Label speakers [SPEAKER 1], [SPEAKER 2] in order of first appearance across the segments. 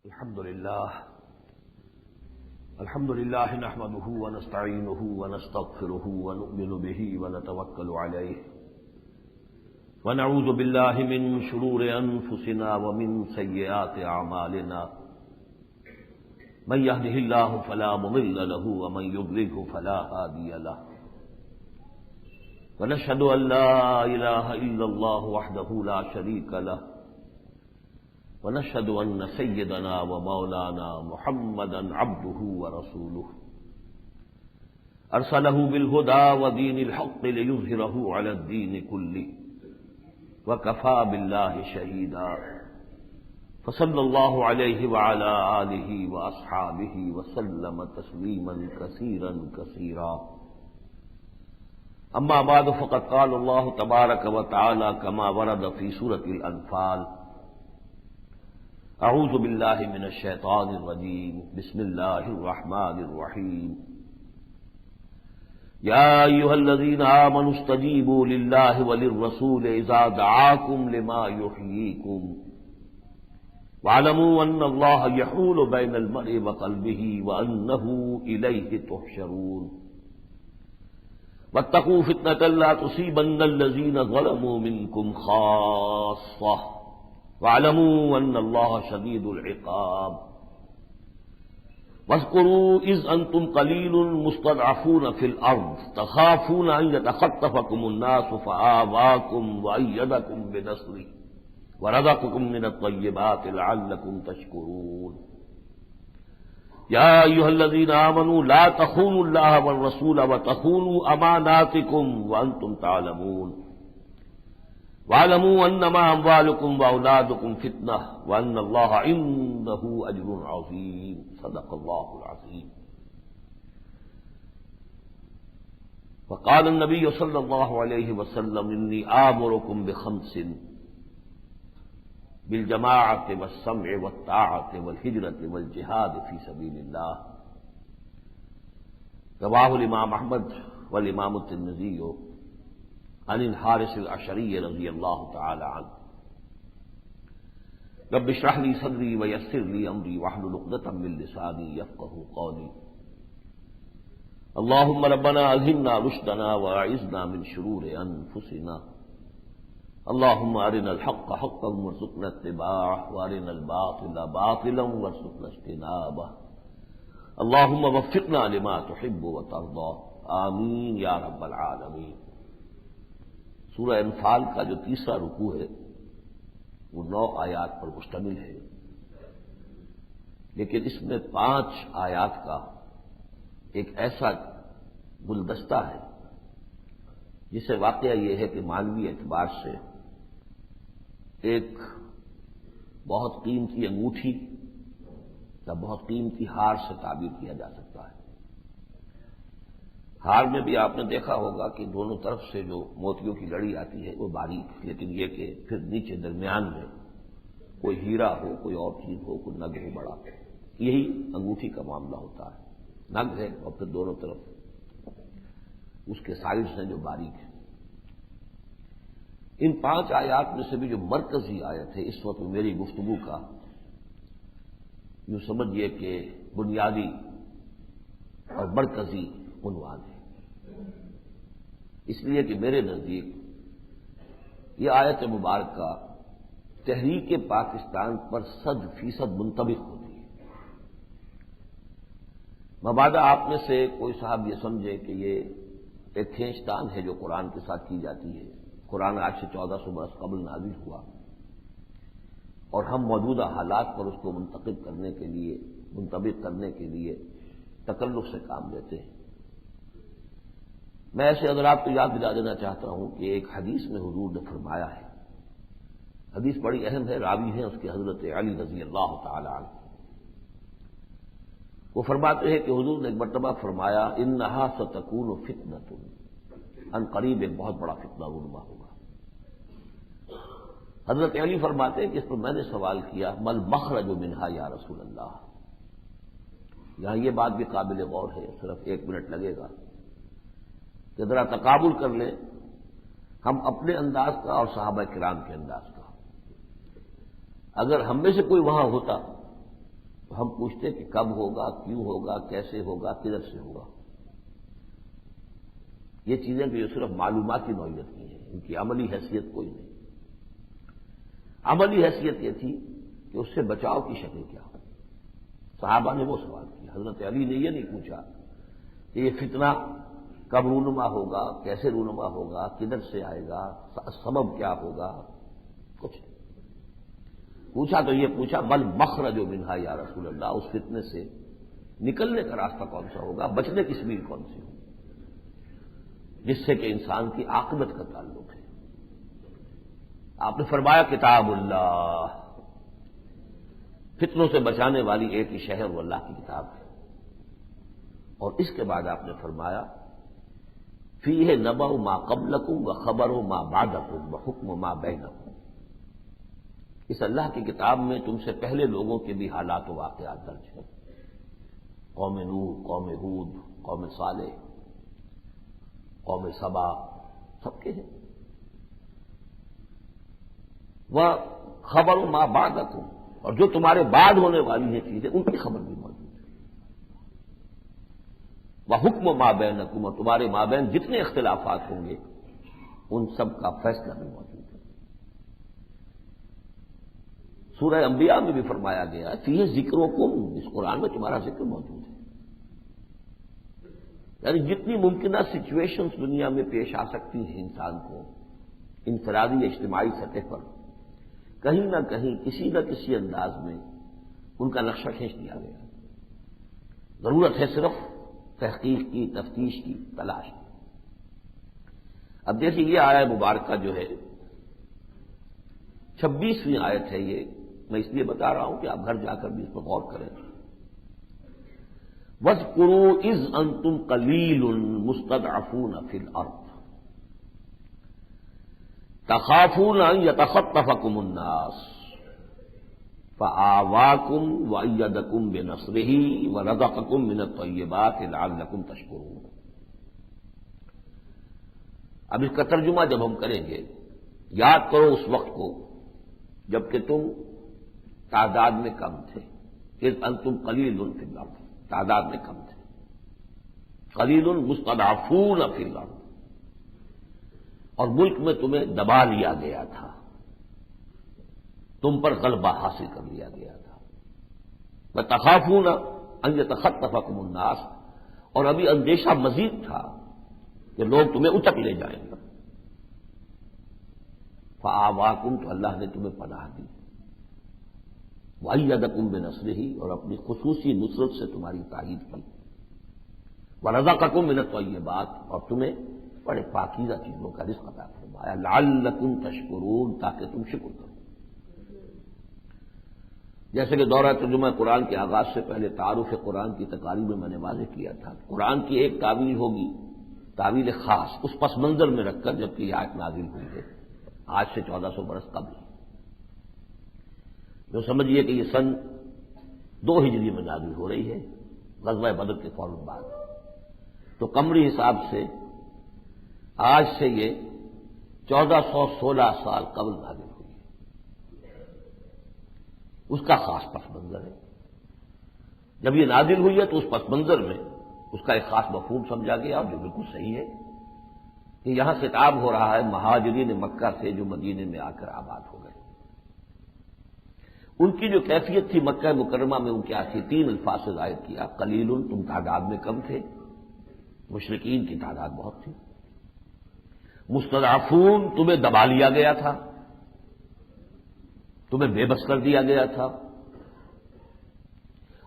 [SPEAKER 1] الحمد لله نحمده ونستعينه ونستغفره ونؤمن به ونتوكل عليه ونعوذ بالله من شرور أنفسنا ومن سيئات أعمالنا من يهده الله فلا مضل له ومن يضلله فلا هادي له ونشهد أن لا إله إلا الله وحده لا شريك له ونشهد أن سيدنا ومولانا محمدا عبده ورسوله أرسله بالهدى ودين الحق ليظهره على الدين كله وكفى بالله شهيدا فصلى الله عليه وعلى آله وأصحابه وسلم تسليما كثيرا كثيرا أما بعد فقد قال الله تبارك وتعالى كما ورد في سورة الأنفال اعوذ باللہ من الشیطان الرجیم بسم اللہ الرحمن الرحیم یا ایھا الذین آمنوا استجیبوا للہ وللرسول اذا دعاکم لما یحییکم واعلموا ان اللہ یحول بین المرء وقلبہ وانہ الیہ تحشرون واتقوا فتنة لا تصیبن الذین ظلموا منکم خاصہ وَاعْلَمُوا أَنَّ اللَّهَ شَدِيدُ الْعِقَابِ وَاذْكُرُوا إِذْ أَنْتُمْ قَلِيلٌ مُسْتَضْعَفُونَ فِي الْأَرْضِ تَخَافُونَ أَنْ يَتَخَطَّفَكُمُ النَّاسُ فَآوَاكُمْ وَأَيَّدَكُمْ بِنَصْرِهِ وَرَزَقَكُمْ مِنَ الطَّيِّبَاتِ لَعَلَّكُمْ تَشْكُرُونَ يَا أَيُّهَا الَّذِينَ آمَنُوا لَا تَخُونُوا اللَّهَ وَالرَّسُولَ وَتَخُونُوا أَمَانَاتِكُمْ وَأَنْتُمْ تَعْلَمُونَ وَاعْلَمُوا أَنَّمَا أَمْوَالُكُمْ وَأَوْلَادُكُمْ فِتْنَةٌ وَأَنَّ اللَّهَ عِندَهُ أَجْرٌ عَظِيمٌ صدق الله العظيم. وقال النبي صلى الله عليه وسلم إني آمركم بخمس بالجماعة والسمع والطاعة والهجرة والجهاد في سبيل الله رواه الإمام أحمد والإمام الترمذي عن الحارث الأشعري رضي الله تعالى عنه رب اشرح لي صدري ويسر لي أمري واحلل عقدة من لساني يفقهوا قولي اللهم ربنا ألهمنا رشدنا وأعذنا من شرور أنفسنا اللهم أرنا الحق حقا وارزقنا اتباعه وأرنا الباطل باطلا وارزقنا اجتنابه اللهم وفقنا لما تحب وترضى آمين يا رب العالمين. سورہ انفال کا جو تیسرا رکوع ہے وہ 9 آیات پر مشتمل ہے، لیکن اس میں 5 آیات کا ایک ایسا گلدستہ ہے جس سے واقعہ یہ ہے کہ معنوی اعتبار سے ایک بہت قیمتی انگوٹھی یا بہت قیمتی ہار سے تعبیر کیا جا سکتا ہے. ہار میں بھی آپ نے دیکھا ہوگا کہ دونوں طرف سے جو موتیوں کی لڑی آتی ہے وہ باریک، لیکن یہ کہ پھر نیچے درمیان میں کوئی ہیرا ہو، کوئی اور چیز ہو، کوئی نگ ہو بڑا، یہی انگوٹھی کا معاملہ ہوتا ہے. نگ ہے اور پھر دونوں طرف اس کے سائڈز ہیں جو باریک ہیں. ان 5 آیات میں سے بھی جو مرکزی آیت ہے اس وقت میری گفتگو کا یوں سمجھیے کہ بنیادی اور مرکزی عنوان ہے، اس لیے کہ میرے نزدیک یہ آیت مبارکہ تحریک پاکستان پر 100% منطبق ہوتی ہے. مبادا آپ میں سے کوئی صاحب یہ سمجھے کہ یہ ایک کھینچتان ہے جو قرآن کے ساتھ کی جاتی ہے. قرآن آج سے 1400 برس قبل نازل ہوا اور ہم موجودہ حالات پر اس کو منتخب کرنے کے لیے، منطبق کرنے کے لیے تکلف سے کام لیتے ہیں. میں ایسے حضرات کو یاد دلا دینا چاہتا ہوں کہ ایک حدیث میں حضور نے فرمایا ہے، حدیث بڑی اہم ہے، راوی ہیں اس کے حضرت علی رضی اللہ تعالی عنہ. وہ فرماتے ہیں کہ حضور نے ایک مرتبہ فرمایا انہا ستکون فتنۃ، ان قریب ایک بہت بڑا فتنہ رونما ہوگا. حضرت علی فرماتے ہیں کہ اس پر میں نے سوال کیا مل مخرج منہا یا رسول اللہ. یہاں یہ بات بھی قابل غور ہے، صرف 1 منٹ لگے گا کہ ذرا تقابل کر لیں ہم اپنے انداز کا اور صحابہ کرام کے انداز کا. اگر ہم میں سے کوئی وہاں ہوتا تو ہم پوچھتے کہ کب ہوگا، کیوں ہوگا، کیسے ہوگا، کدھر سے ہوگا. یہ چیزیں بھی صرف معلوماتی نوعیت کی ہیں، ان کی عملی حیثیت کوئی نہیں. عملی حیثیت یہ تھی کہ اس سے بچاؤ کی شکل کیا ہو. صحابہ نے وہ سوال کیا. حضرت علی نے یہ نہیں پوچھا کہ یہ فتنہ کب رونما ہوگا، کیسے رونما ہوگا، کدھر سے آئے گا، سبب کیا ہوگا، کچھ نہیں پوچھا. تو یہ پوچھا بل مخرج منہا یا رسول اللہ، اس فتنے سے نکلنے کا راستہ کون سا ہوگا، بچنے کی سبیل کون سی ہوگی، جس سے کہ انسان کی عاقبت کا تعلق ہے. آپ نے فرمایا کتاب اللہ، فتنوں سے بچانے والی ایک ہی شہر وہ اللہ کی کتاب ہے. اور اس کے بعد آپ نے فرمایا فیہ نبأ ما قبلکم وخبر ما بعدکم وحکم ما بینکم. اس اللہ کی کتاب میں تم سے پہلے لوگوں کے بھی حالات و واقعات درج ہیں. قوم نوح، قوم ہود، قوم صالح، قوم سبا، سب کے ہیں. وہ خبر ما بعدکم، اور جو تمہارے بعد ہونے والی ہیں چیزیں ان کی خبر بھی موجود ہے. وہ حکم ما بینکم، اور تمہارے مابین جتنے اختلافات ہوں گے ان سب کا فیصلہ بھی موجود ہے. سورہ انبیاء میں بھی فرمایا گیا فیہ ذکرکم، اس قرآن میں تمہارا ذکر موجود ہے. یعنی جتنی ممکنہ سچویشنز دنیا میں پیش آ سکتی ہیں انسان کو انفرادی یا اجتماعی سطح پر، کہیں نہ کہیں کسی نہ کسی انداز میں ان کا نقشہ کھینچ دیا گیا. ضرورت ہے صرف تحقیق کی، تفتیش کی، تلاش کی. اب دیکھیے یہ آیت مبارکہ جو ہے 26ویں آیت ہے. یہ میں اس لیے بتا رہا ہوں کہ آپ گھر جا کر بھی اس پر غور کریں. وَاذْكُرُوا إِذْ أَنْتُمْ قَلِيلٌ مُسْتَضْعَفُونَ فِي الْأَرْضِ تَخَافُونَ أَنْ يَتَخَطَّفَكُمُ النَّاسُ فَآوَاكُمْ وَأَيَّدَكُمْ بِنَصْرِهِ وَرَزَقَكُمْ مِنَ الطَّيِّبَاتِ لَعَلَّكُمْ تَشْكُرُونَ. اب اس کا ترجمہ جب ہم کریں گے، یاد کرو اس وقت کو جبکہ تم تعداد میں کم تھے. اذ انتم قلیل فی الارض، تعداد میں کم تھے. قلیل مستضعفون فی الارض، اور ملک میں تمہیں دبا لیا گیا تھا، تم پر غلبہ حاصل کر لیا گیا تھا. وتخافون ان یتخطفکم الناس، اور ابھی اندیشہ مزید تھا کہ لوگ تمہیں اچک لے جائیں گے. فآواکم، تو اللہ نے تمہیں پناہ دی. وَأَيَّدَكُمْ بِنَصْرِهِ، اور اپنی خصوصی نصرت سے تمہاری تائید کی. وَرَزَقَكُمْ مِنَ الطَّيِّبَاتِ، اور تمہیں بڑے پاکیزہ چیزوں کا رزق عطا فرمایا. لَعَلَّكُمْ تَشْكُرُونَ، تاکہ تم شکر کرو. جیسے کہ دورہ ترجمہ قرآن کے آغاز سے پہلے تعارف قرآن کی تقاریب میں نے واضح کیا تھا. قرآن کی ایک تعویل ہوگی، تعویل خاص، اس پس منظر میں رکھ کر جبکہ یہ آیت نازل ہوئی ہے آج سے 1400 برس قبل. جو سمجھیے کہ یہ سن 2 ہجری میں نازل ہو رہی ہے، غزوہ بدر کے فوراً بعد. تو قمری حساب سے آج سے یہ 1416 سال قبل نازل ہوئی ہے. اس کا خاص پس منظر ہے. جب یہ نازل ہوئی ہے تو اس پس منظر میں اس کا ایک خاص مفہوم سمجھا گیا، جو بالکل صحیح ہے کہ یہاں خطاب ہو رہا ہے مہاجرین مکہ سے جو مدینے میں آ کر آباد ہو گئے. ان کی جو کیفیت تھی مکہ مکرمہ میں، ان کیا تھی؟ 3 الفاظ سے ظاہر کیا. قلیل، تم تعداد میں کم تھے، مشرکین کی تعداد بہت تھی. مستضعفون، تمہیں دبا لیا گیا تھا، تمہیں بے بس کر دیا گیا تھا.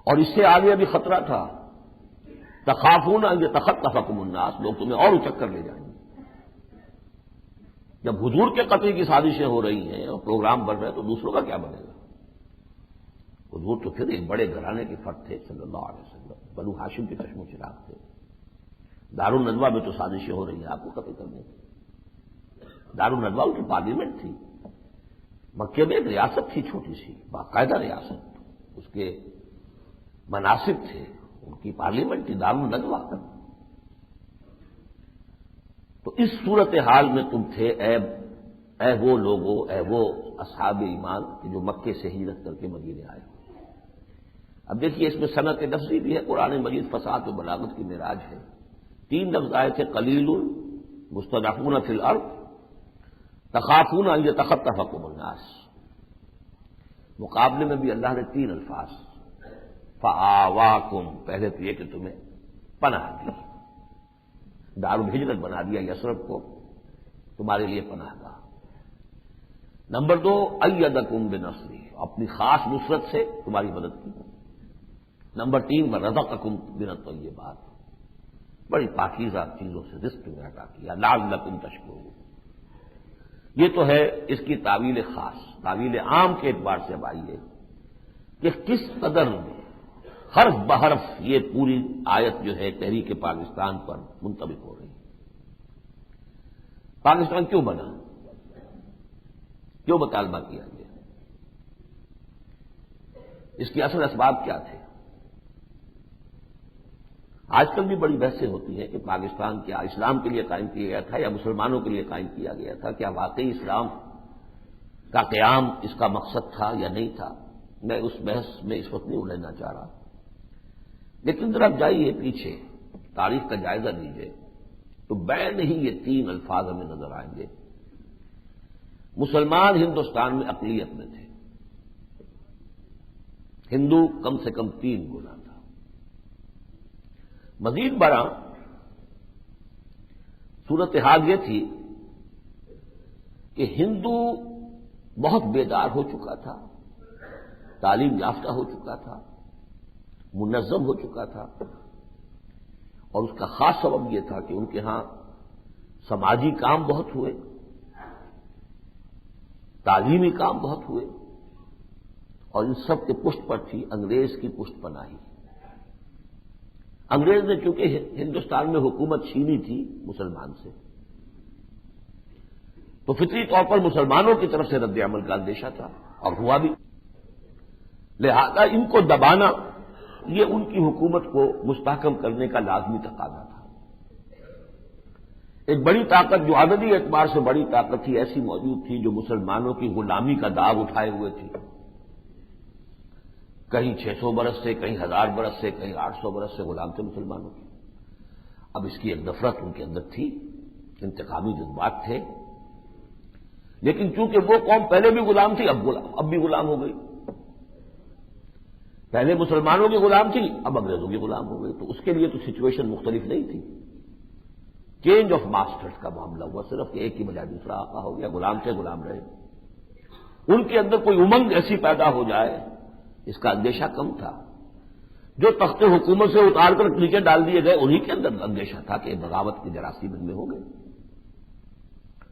[SPEAKER 1] اور اس سے آگے ابھی خطرہ تھا. تخافون ان یتخطفکم الناس، لوگ تمہیں اور اچک کر لے جائیں گے. جب حضور کے قتل کی سازشیں ہو رہی ہیں اور پروگرام بن رہے ہیں تو دوسروں کا کیا بنے گا؟ حضور تو پھر ایک بڑے گھرانے کے فرد تھے صلی اللہ علیہ وسلم، بنو ہاشم کے چشم و چراغ تھے. دارالندوہ میں تو سازشیں ہو رہی ہیں آپ کو قتل کرنے کی. دارالندوہ ان کی پارلیمنٹ تھی. مکے میں ایک ریاست تھی چھوٹی سی، باقاعدہ ریاست، اس کے مناسب تھے، ان کی پارلیمنٹ تھی دارالندوہ. تو اس صورتحال میں تم تھے اے وہ لوگوں، اے وہ اصحاب ایمان کہ جو مکے سے ہجرت کر کے مدینے آئے. اب دیکھیے اس میں صنعت لفظی بھی ہے، قرآن مجید فصاحت و بلاغت کی معراج ہے. 3 لفظ آئے تھے، قلیل مستضعفون فی الارض تخافون ان یتخطفکم الناس. مقابلے میں بھی اللہ نے 3 الفاظ، فآواکم، پہلے تو یہ کہ تمہیں پناہ دی، دارالہجرت بنا دیا یثرب کو تمہارے لیے پناہ گاہ. نمبر 2 ایدکم بنصرہ، اپنی خاص نصرت سے تمہاری مدد کی. نمبر 3 ورزقکم من الطیبات، بڑی پاکیزہ چیزوں سے رزق تمہیں عطا کیا، لعلکم تشکرون. یہ تو ہے اس کی تعویل خاص. تعویل عام کے اعتبار سے اب آئیے کہ کس قدر حرف بحرف یہ پوری آیت جو ہے تحریک پاکستان پر منطبق ہو رہی ہے. پاکستان کیوں بنا، کیوں مطالبہ کیا گیا، اس کے اصل اسباب کیا تھے؟ آج کل بھی بڑی بحثیں ہوتی ہیں کہ پاکستان کیا اسلام کے لیے قائم کیا گیا تھا یا مسلمانوں کے لیے قائم کیا گیا تھا، کیا واقعی اسلام کا قیام اس کا مقصد تھا یا نہیں تھا. میں اس بحث میں اس وقت نہیں الجھنا چاہ رہا، لیکن ذرا جائیے پیچھے تاریخ کا جائزہ لیجیے تو بین ہی یہ 3 الفاظ ہمیں نظر آئیں گے. مسلمان ہندوستان میں اقلیت میں تھے، ہندو کم سے کم 3 گنا تھا. مزید بڑا صورتحال یہ تھی کہ ہندو بہت بیدار ہو چکا تھا، تعلیم یافتہ ہو چکا تھا، منظم ہو چکا تھا، اور اس کا خاص سبب یہ تھا کہ ان کے ہاں سماجی کام بہت ہوئے، تعلیمی کام بہت ہوئے، اور ان سب کے پشت پر تھی انگریز کی پشت پناہی. انگریز نے چونکہ ہندوستان میں حکومت چھینی تھی مسلمان سے، تو فطری طور پر مسلمانوں کی طرف سے رد عمل کا اندیشہ تھا، اور ہوا بھی. لہذا ان کو دبانا یہ ان کی حکومت کو مستحکم کرنے کا لازمی تقاضا تھا. ایک بڑی طاقت جو عددی اعتبار سے بڑی طاقت تھی ایسی موجود تھی جو مسلمانوں کی غلامی کا داغ اٹھائے ہوئے تھی، کہیں 600 برس سے، کہیں 1000 برس سے، کہیں 800 برس سے غلام تھے مسلمانوں کے. اب اس کی ایک نفرت ان کے اندر تھی، انتقامی جذبات تھے، لیکن چونکہ وہ قوم پہلے بھی غلام تھی اب بھی غلام ہو گئی. پہلے مسلمانوں کی غلام تھی، اب انگریزوں کی غلام ہو گئی. تو اس کے لیے تو سچویشن مختلف نہیں تھی، چینج آف ماسٹرز کا معاملہ ہوا، صرف کہ ایک کی بجائے دوسرا آقا ہو گیا، غلام سے غلام رہے. ان کے اندر کوئی امنگ ایسی پیدا ہو جائے اس کا اندیشہ کم تھا. جو تخت حکومت سے اتار کر نیچے ڈال دیے گئے انہی کے اندر اندیشہ تھا کہ بغاوت کی جراثیم ان میں ہو گئے.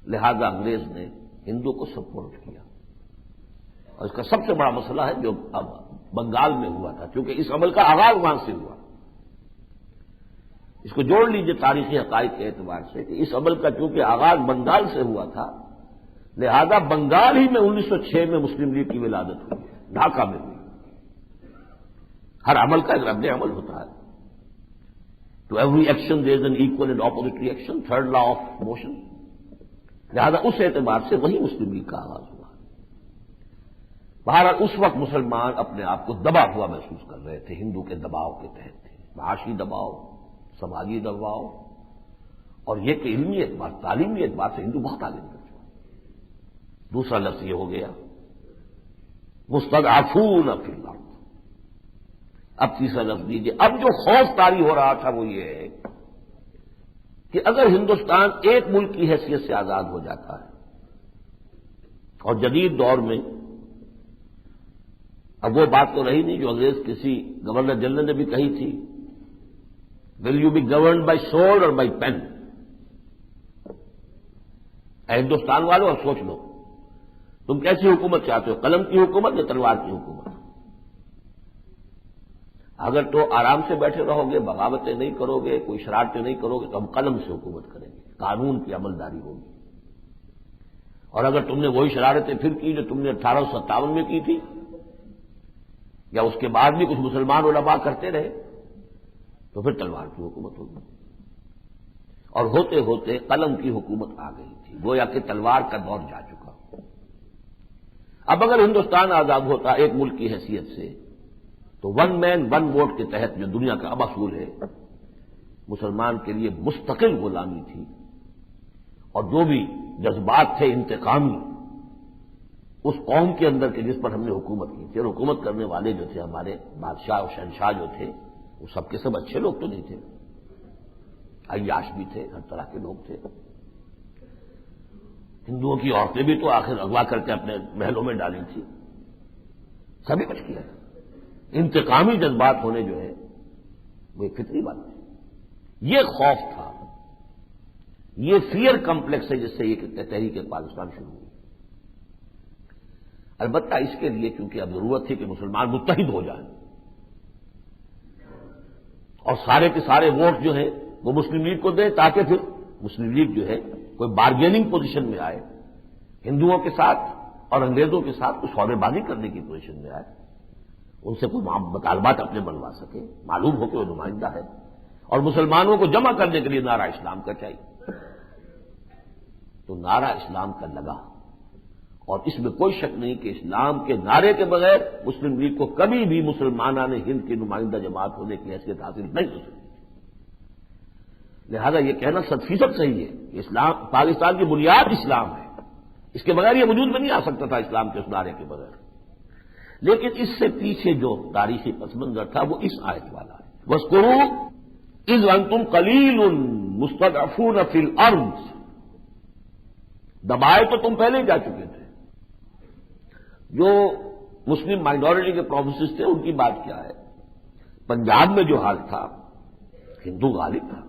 [SPEAKER 1] لہذا انگریز نے ہندو کو سپورٹ کیا، اور اس کا سب سے بڑا مسئلہ ہے جو اب بنگال میں ہوا تھا، کیونکہ اس عمل کا آغاز وہاں سے ہوا. اس کو جوڑ لیجیے تاریخی حقائق کے اعتبار سے کہ اس عمل کا چونکہ آغاز بنگال سے ہوا تھا، لہذا بنگال ہی میں 1906 میں مسلم لیگ کی ولادت ہوئی، ڈھاکہ میں ہوئی. ہر عمل کا ایک رد عمل ہوتا ہے. To every action there is an equal and opposite reaction, third law of motion. لہذا اس اعتبار سے وہی مسلم لیگ کا آغاز ہوا. بہرحال اس وقت مسلمان اپنے آپ کو دبا ہوا محسوس کر رہے تھے، ہندو کے دباؤ کے تحت تھے، معاشی دباؤ، سماجی دباؤ، اور یہ کہ علمی اعتبار تعلیمی اعتبار سے ہندو بہت آگے نکل چکا. دوسرا لفظ یہ ہو گیا مستضعفون فی الارض. اب تیسرا لفظ دیجیے. اب جو خوف طاری ہو رہا تھا وہ یہ ہے کہ اگر ہندوستان ایک ملک کی حیثیت سے آزاد ہو جاتا ہے، اور جدید دور میں اب وہ بات تو رہی نہیں جو انگریز کسی گورنر جنرل نے بھی کہی تھی، will you be governed by sword اور بائی پین. اے ہندوستان والوں اب سوچ لو تم کیسی حکومت چاہتے ہو، قلم کی حکومت یا تلوار کی حکومت؟ اگر تو آرام سے بیٹھے رہو گے، بغاوتیں نہیں کرو گے، کوئی شرارتیں نہیں کرو گے، تو ہم قلم سے حکومت کریں گے، قانون کی عملداری ہوگی. اور اگر تم نے وہی شرارتیں پھر کی جو تم نے 1857 میں کی تھی، یا اس کے بعد بھی کچھ مسلمان علماء کرتے رہے، تو پھر تلوار کی حکومت ہوگی. اور ہوتے ہوتے قلم کی حکومت آ گئی تھی، گویا کہ تلوار کا دور جا چکا. اب اگر ہندوستان آزاد ہوتا ایک ملک کی حیثیت سے، تو ون مین ون ووٹ کے تحت جو دنیا کا اب اصول ہے، مسلمان کے لیے مستقل غلامی تھی، اور جو بھی جذبات تھے انتقامی اس قوم کے اندر کے جس پر ہم نے حکومت کی تھی، اور حکومت کرنے والے جو تھے ہمارے بادشاہ اور شہنشاہ جو تھے، وہ سب کے سب اچھے لوگ تو نہیں تھے، عیاش بھی تھے، ہر طرح کے لوگ تھے۔ ہندوؤں کی عورتیں بھی تو آخر اغوا کر کے اپنے محلوں میں ڈالی تھی، سبھی کچھ کیا تھا۔ انتقامی جذبات ہونے جو ہے وہ ایک فطری بات ہے۔ یہ خوف تھا، یہ فیئر کمپلیکس ہے جس سے یہ تحریک پاکستان شروع ہوئی۔ البتہ اس کے لیے چونکہ اب ضرورت تھی کہ مسلمان متحد ہو جائیں، اور سارے کے سارے ووٹ جو ہیں وہ مسلم لیگ کو دیں، تاکہ پھر مسلم لیگ جو ہے کوئی بارگیننگ پوزیشن میں آئے، ہندوؤں کے ساتھ اور انگریزوں کے ساتھ کچھ سودے بازی کرنے کی پوزیشن میں آئے، ان سے کوئی مطالبات اپنے بنوا سکے، معلوم ہو کہ وہ نمائندہ ہے، اور مسلمانوں کو جمع کرنے کے لیے نعرہ اسلام کا چاہیے۔ تو نعرہ اسلام کا لگا، اور اس میں کوئی شک نہیں کہ اسلام کے نعرے کے بغیر مسلم لیگ کو کبھی بھی مسلمانان ہند کی نمائندہ جماعت ہونے کی حیثیت حاصل نہیں ہو سکتی۔ لہذا یہ کہنا 100% صحیح ہے کہ اسلام، پاکستان کی بنیاد اسلام ہے، اس کے بغیر یہ وجود میں نہیں آ سکتا تھا اسلام کے اس نعرے کے بغیر۔ لیکن اس سے پیچھے جو تاریخی پس منظر تھا وہ اس آیت والا ہے، وَاذْكُرُوا إِذْ أَنْتُمْ قَلِيلٌ مُسْتَضْعَفُونَ فِي الْأَرْضِ، دبائے تو تم پہلے ہی جا چکے تھے۔ جو مسلم مائنورٹی کے پروفیسرز تھے ان کی بات کیا ہے، پنجاب میں جو حال تھا، ہندو غالب تھا،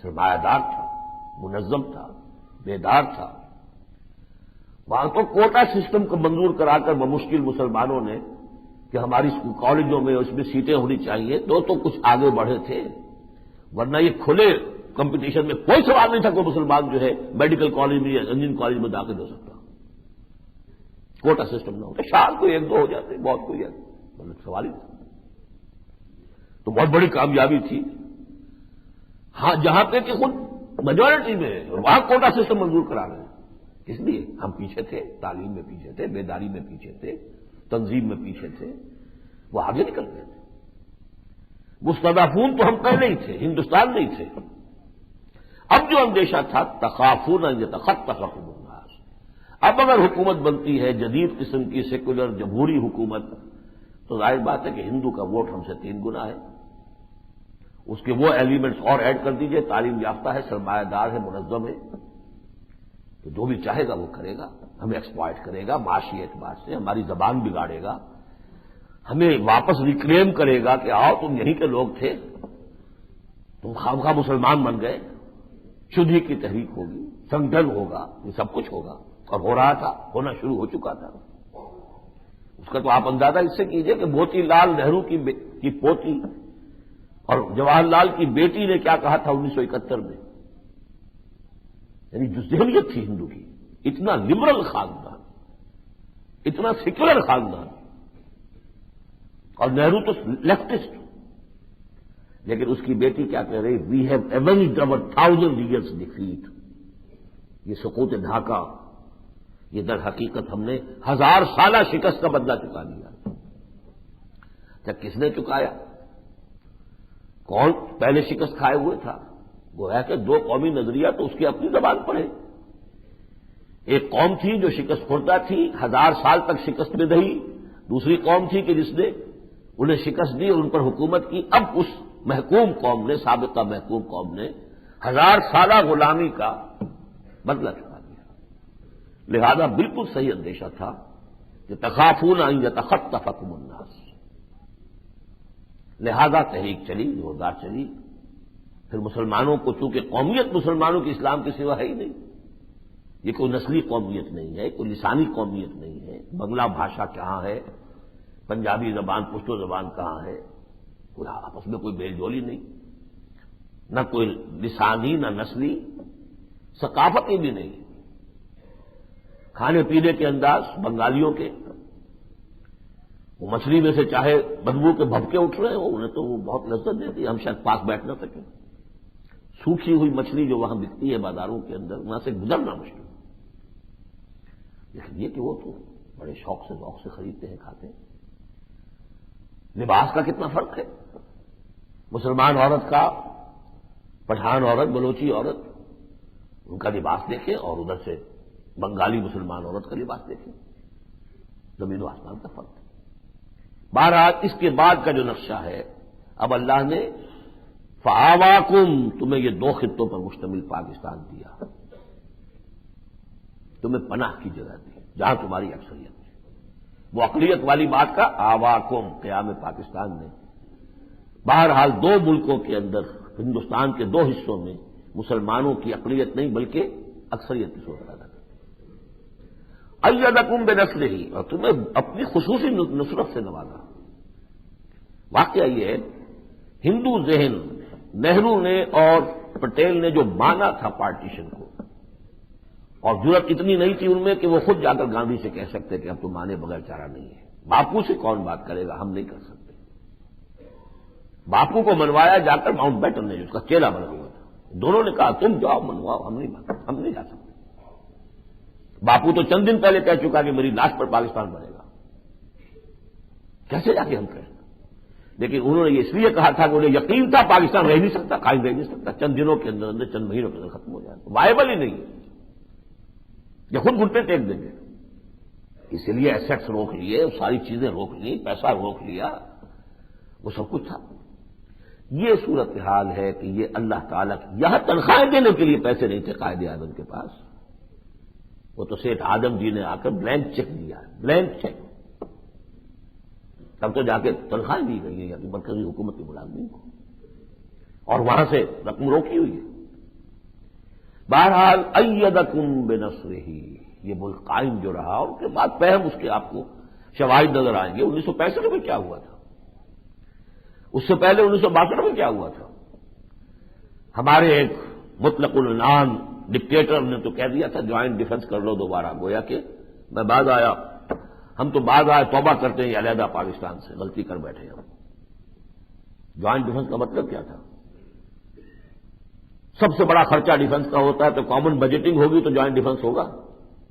[SPEAKER 1] سرمایہ دار تھا، منظم تھا، بیدار تھا، وہاں تو کوٹا سسٹم کو منظور کرا کر بمشکل مسلمانوں نے کہ ہماری کالجوں میں اس میں سیٹیں ہونی چاہیے تو کچھ آگے بڑھے تھے، ورنہ یہ کھلے کمپٹیشن میں کوئی سوال نہیں تھا کہ مسلمان جو ہے میڈیکل کالج میں یا انجینئرنگ کالج میں داخل ہو سکتا، کوٹا سسٹم نہ ہوتا، شاید کوئی ایک دو ہو جاتے، بہت کوئی مطلب سوال ہی تھا۔ تو بہت بڑی کامیابی تھی، ہاں، جہاں پہ کہ خود میجورٹی میں ہے اور وہاں کوٹا سسٹم منظور کرا رہے ہیں۔ اس لیے ہم پیچھے تھے، تعلیم میں پیچھے تھے، بیداری میں پیچھے تھے، تنظیم میں پیچھے تھے، وہ آگے نکل گئے تھے۔ مستضعفون تو ہم پہلے ہی تھے، ہندوستان میں ہی تھے۔ اب جو اندیشہ تھا تخافون ان یتخطفکم الناس، اب اگر حکومت بنتی ہے جدید قسم کی سیکولر جمہوری حکومت، تو ظاہر بات ہے کہ ہندو کا ووٹ ہم سے 3 گنا ہے، اس کے وہ ایلیمنٹس اور ایڈ کر دیجئے، تعلیم یافتہ ہے، سرمایہ دار ہے، منظم ہے، تو جو بھی چاہے گا وہ کرے گا، ہمیں ایکسپلائٹ کرے گا معاشی اعتبار سے، ہماری زبان بگاڑے گا، ہمیں واپس ریکلیم کرے گا کہ آؤ تم یہیں کے لوگ تھے، تم خواہ مسلمان بن گئے، شدھی کی تحریک ہوگی، سنگھن ہوگا، یہ سب کچھ ہوگا، اور ہو رہا تھا، ہونا شروع ہو چکا تھا۔ اس کا تو آپ اندازہ اس سے کیجئے کہ موتی لال نہرو کی پوتی اور جواہر لال کی بیٹی نے کیا کہا تھا 1971 میں، یعنی جو ذہنیت تھی ہندو کی، اتنا لبرل خاندان، اتنا سیکولر خاندان، اور نہرو تو لیفٹسٹ، لیکن اس کی بیٹی کیا کہہ رہی، وی ہیو ایونجڈ اور 1000 years defeat، یہ سقوط ڈھاکہ، یہ در حقیقت ہم نے 1000 سالہ شکست کا بدلہ چکا لیا۔ کیا کس نے چکایا؟ کون پہلے شکست کھائے ہوئے تھا؟ وہ ہے کہ 2 قومی نظریہ تو اس کی اپنی زبان پر ہے۔ ایک قوم تھی جو شکست خوردہ تھی، 1000 سال تک شکست میں رہی، دوسری قوم تھی کہ جس نے انہیں شکست دی اور ان پر حکومت کی۔ اب اس محکوم قوم نے، سابقہ محکوم قوم نے 1000 سالہ غلامی کا بدلہ چکا دیا۔ لہذا بالکل صحیح اندیشہ تھا کہ تخافون ان یتخطفکم الناس، لہذا تحریک چلی، زوردار چلی۔ پھر مسلمانوں کو، چونکہ قومیت مسلمانوں کی اسلام کے سوا ہے ہی نہیں، یہ کوئی نسلی قومیت نہیں ہے، کوئی لسانی قومیت نہیں ہے، بنگلہ بھاشا کہاں ہے، پنجابی زبان، پشتو زبان کہاں ہے، کوئی آپس میں کوئی میل جولی نہیں، نہ کوئی لسانی نہ نسلی، ثقافتی بھی نہیں، کھانے پینے کے انداز بنگالیوں کے، وہ مچھلی میں سے چاہے بدبو کے بھبکے اٹھ رہے ہو، انہیں تو وہ بہت لذت دیتی ہے، ہم شاید پاس بیٹھ نہ سکیں، سوکھی ہوئی مچھلی جو وہاں بکتی ہے بازاروں کے اندر، وہاں سے گزرنا مشکل، لیکن یہ کہ وہ تو بڑے شوق سے ذوق سے خریدتے ہیں، کھاتے ہیں۔ لباس کا کتنا فرق ہے، مسلمان عورت کا، پٹھان عورت، بلوچی عورت، ان کا لباس دیکھیں، اور ادھر سے بنگالی مسلمان عورت کا لباس دیکھیں، زمین و آسمان کا فرق ہے۔ بہرحال اس کے بعد کا جو نقشہ ہے، اب اللہ نے فآواکم، تمہیں یہ دو خطوں پر مشتمل پاکستان دیا، تمہیں پناہ کی جگہ دی جہاں تمہاری اکثریت ہے۔ وہ اقلیت والی بات کا آواکم قیام پاکستان نے بہرحال دو ملکوں کے اندر، ہندوستان کے دو حصوں میں مسلمانوں کی اقلیت نہیں بلکہ اکثریت کی صورت پیدا کی۔ ایدکم بنصرہ، اور تمہیں اپنی خصوصی نصرت سے نوازا۔ واقعہ یہ ہے، ہندو ذہن نہرو نے اور پٹیل نے جو مانا تھا پارٹیشن کو، اور ضرورت اتنی نہیں تھی ان میں کہ وہ خود جا کر گاندھی سے کہہ سکتے کہ اب تو مانے بغیر چارہ نہیں ہے۔ باپو سے کون بات کرے گا، ہم نہیں کر سکتے۔ باپو کو منوایا جا کر ماؤنٹ بیٹن نے، اس کا چیلا بنا ہوا تھا، دونوں نے کہا تم جاؤ منواؤ، ہم نہیں جا سکتے۔ باپو تو چند دن پہلے کہہ چکا کہ میری لاش پر پاکستان بنے گا، کیسے جا کے ہم کہیں؟ لیکن انہوں نے یہ اس لیے کہا تھا کہ انہیں یقین تھا پاکستان رہ نہیں سکتا، قائم رہ نہیں سکتا، چند دنوں کے اندر چند مہینوں کے اندر ختم ہو جائے گا، وائبل ہی نہیں ہے، یہ خود گھٹنے ٹیک دیں گے۔ اس لیے ایسیٹس روک لیے، ساری چیزیں روک لی، پیسہ روک لیا، وہ سب کچھ تھا۔ یہ صورتحال ہے کہ یہ اللہ تعالیٰ یہاں تنخواہیں دینے کے لیے پیسے نہیں تھے قائد اعظم کے پاس، وہ تو سیٹھ آدم جی نے آ کر بلینک چیک دیا، بلینک چیک، تب تو جا کے تنخواہیں دی گئی ہے یا مرکزی حکومت کے ملازمین کو، اور وہاں سے رقم روکی ہوئی ہے۔ بہرحال ایدکم بنصرہ، یہ ملک قائم جو رہا، ان کے بعد فہم اس کے آپ کو شواہد نظر آئیں گے۔ 1965 میں کیا ہوا تھا، اس سے پہلے 1962 میں کیا ہوا تھا۔ ہمارے ایک مطلق العنان ڈکٹیٹر نے تو کہہ دیا تھا جوائنٹ ڈیفنس کر لو دوبارہ، گویا کہ میں بعد آیا، ہم تو بعد آئے توبہ کرتے ہیں علیحدہ پاکستان سے، غلطی کر بیٹھے ہم۔ جوائنٹ ڈیفنس کا مطلب کیا تھا؟ سب سے بڑا خرچہ ڈیفنس کا ہوتا ہے تو کامن بجٹنگ ہوگی تو جوائنٹ ڈیفنس ہوگا،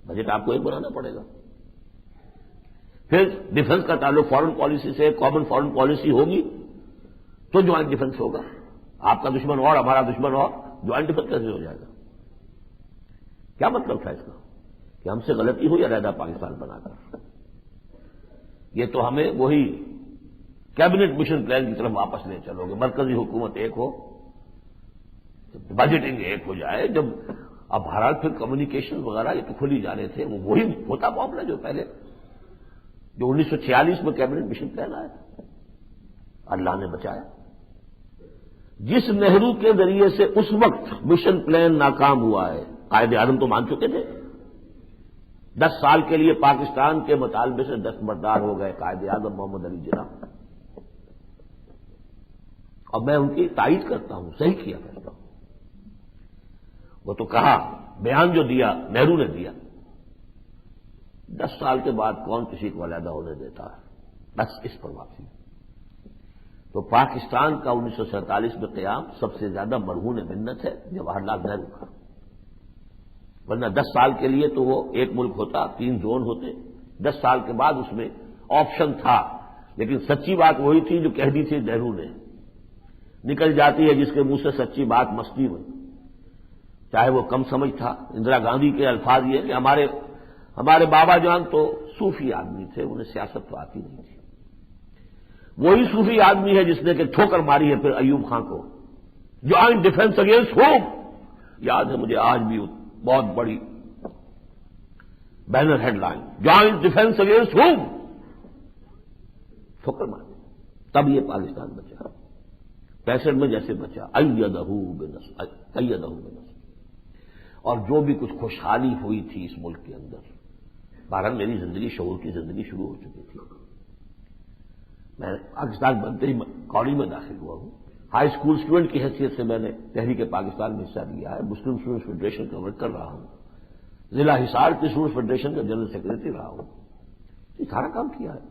[SPEAKER 1] بجٹ آپ کو ایک بنانا پڑے گا۔ پھر ڈیفنس کا تعلق فارن پالیسی سے، کامن فارن پالیسی ہوگی تو جوائنٹ ڈیفنس ہوگا۔ آپ کا دشمن اور ہمارا دشمن اور، جوائنٹ ڈیفنس کیسے ہو جائے گا؟ کیا مطلب تھا اس کا؟ کہ ہم سے غلطی ہوئی علیحدہ پاکستان بنا کر، یہ تو ہمیں وہی کیبنٹ مشن پلان کی طرف واپس لے چلو گے، مرکزی حکومت ایک ہو، بجٹنگ ایک ہو جائے، جب اب بہرحال پھر کمیونیکیشن وغیرہ یہ تو کھلی جا رہے تھے، وہ وہی ہوتا معاملہ جو پہلے، جو 1946 میں کیبنٹ مشن پلان آیا تھا، اللہ نے بچایا۔ جس نہرو کے ذریعے سے اس وقت مشن پلان ناکام ہوا ہے، قائد اعظم تو مان چکے تھے، 10 سال کے لیے پاکستان کے مطالبے سے دستبردار ہو گئے قائد اعظم محمد علی جناح، اور میں ان کی تائید کرتا ہوں، صحیح کیا کرتا ہوں۔ وہ تو کہا، بیان جو دیا نہرو نے دیا، 10 سال کے بعد کون کسی کو علیحدہ ہونے دیتا ہے، بس اس پر واپسی۔ تو پاکستان کا 1947 میں قیام سب سے زیادہ مرہون منت ہے جواہر لال نہرو کا، ورنہ 10 سال کے لیے تو وہ ایک ملک ہوتا، 3 زون ہوتے، 10 سال کے بعد اس میں آپشن تھا، لیکن سچی بات وہی تھی جو کہہ دی تھی نہرو نے، نکل جاتی ہے جس کے منہ سے سچی بات مستی میں، چاہے وہ کم سمجھ تھا۔ اندرا گاندھی کے الفاظ یہ کہ ہمارے بابا جان تو صوفی آدمی تھے، انہیں سیاست تو آتی نہیں تھی، وہی صوفی آدمی ہے جس نے کہ ٹھوکر ماری ہے پھر ایوب خان کو، جوائنٹ ڈیفنس اگینسٹ ہوم، یاد ہے مجھے آج بھی بہت بڑی banner headline, joint defence against home, ٹھوکر ماری، تب یہ پاکستان بچا، 65 میں جیسے بچا، ایدہ بنصر۔ اور جو بھی کچھ خوشحالی ہوئی تھی اس ملک کے اندر، بہرحال میری زندگی شعور کی زندگی شروع ہو چکی تھی، میں پاکستان بنتے ہی کالج میں داخل ہوا ہوں، ہائی اسکول اسٹوڈنٹ کی حیثیت سے میں نے تحریک پاکستان میں حصہ لیا ہے، مسلم اسٹوڈنٹس فیڈریشن کا ورک کر رہا ہوں، ضلع حصار کی اسٹوڈنٹس فیڈریشن کا جنرل سیکرٹری رہا ہوں، یہ سارا کام کیا ہے۔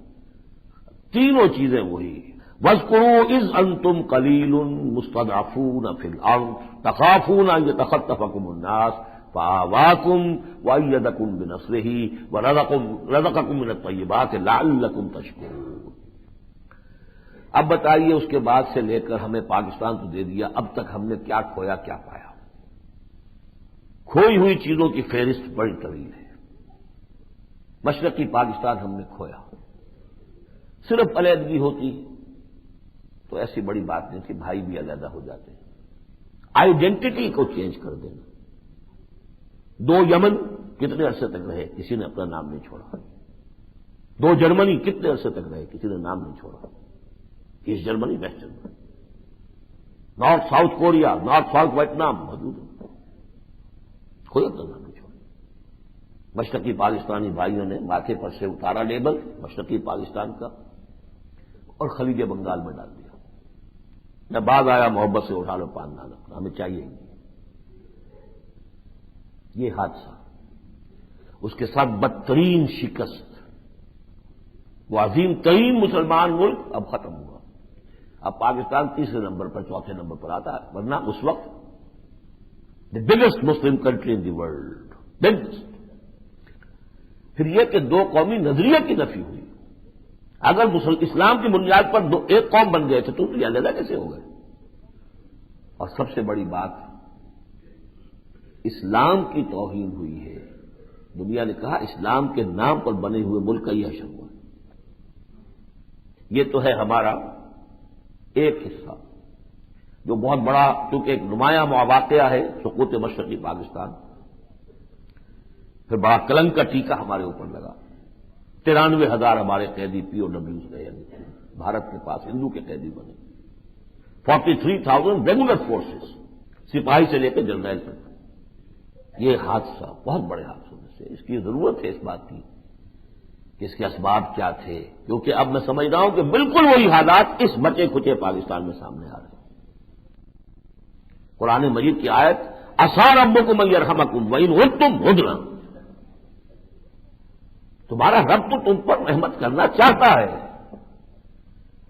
[SPEAKER 1] تینوں چیزیں وہی، وَاذْكُرُوا إِذْ أَنْتُمْ قَلِيلٌ مُسْتَضْعَفُونَ فِي الْأَرْضِ تَخَافُونَ أَنْ يَتَخَطَّفَكُمُ النَّاسُ فَآوَاكُمْ وَأَيَّدَكُمْ بِنَصْرِهِ وَرَزَقَكُمْ مِنَ الطَّيِّبَاتِ لَعَلَّكُمْ تَشْكُرُونَ۔ اب بتائیے اس کے بعد سے لے کر ہمیں پاکستان تو دے دیا، اب تک ہم نے کیا کھویا کیا پایا؟ کھوئی ہوئی چیزوں کی فہرست بڑی طویل ہے۔ مشرقی پاکستان ہم نے کھویا، صرف علیحدگی ہوتی تو ایسی بڑی بات نہیں تھی، بھائی بھی علیحدہ ہو جاتے ہیں۔ آئیڈینٹی کو چینج کر دینا۔ دو یمن کتنے عرصے تک رہے، کسی نے اپنا نام نہیں چھوڑا۔ دو جرمنی کتنے عرصے تک رہے، کسی نے نام نہیں چھوڑا۔ East Germany, West Germany, North South Korea, North South Vietnam موجود ہے، کوئی اپنا نام نہیں چھوڑا۔ مشرقی پاکستانی بھائیوں نے ماتھے پر سے اتارا لیبل مشرقی پاکستان کا اور خلیج بنگال میں ڈال دیا۔ میں بعد آیا محبت سے اٹھا لو پان نہ رکھنا، ہمیں چاہیے ہی نہیں۔ یہ حادثہ، اس کے ساتھ بدترین شکست، وہ عظیم ترین مسلمان ملک اب ختم ہوا۔ اب پاکستان تیسرے نمبر پر، چوتھے نمبر پر آتا ہے، ورنہ اس وقت the biggest Muslim country in the world, biggest. پھر یہ کہ دو قومی نظریے کی نفی ہوئی۔ اگر اسلام کی بنیاد پر ایک قوم بن گئے تھے تو یہ علیحدہ کیسے ہو گئے؟ اور سب سے بڑی بات، اسلام کی توہین ہوئی ہے۔ دنیا نے کہا اسلام کے نام پر بنے ہوئے ملک کا یہ حشر ہوا۔ یہ تو ہے ہمارا ایک حصہ جو بہت بڑا، کیونکہ ایک نمایاں واقعہ ہے سقوط مشرقی پاکستان۔ پھر بڑا کلنک کا ٹیکہ ہمارے اوپر لگا۔ 93,000 ہمارے قیدی پی او ڈبلیوز گئے بھارت کے پاس، ہندو کے قیدی بنے۔ 43,000 ریگولر فورسز، سپاہی سے لے کے جرنیل تک۔ یہ حادثہ بہت بڑے حادثوں میں سے، اس کی ضرورت ہے اس بات کی کہ اس کے اسباب کیا تھے، کیونکہ اب میں سمجھ رہا ہوں کہ بالکل وہی حالات اس بچے کھچے پاکستان میں سامنے آ رہے ہیں۔ قرآن مجید کی آیت عسیٰ ربکم ان یرحمکم وان عدتم عدنا، تمہارا رب تو تم پر رحمت کرنا چاہتا ہے،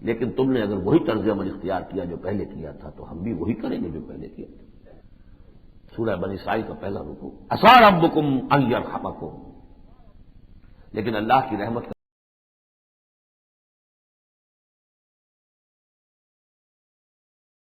[SPEAKER 1] لیکن تم نے اگر وہی طرز عمل اختیار کیا جو پہلے کیا تھا تو ہم بھی وہی کریں گے جو پہلے کیا تھا۔ سورہ بنی اسرائیل کا پہلا رکوع، عسیٰ ربکم ان یرحمکم، لیکن اللہ کی رحمت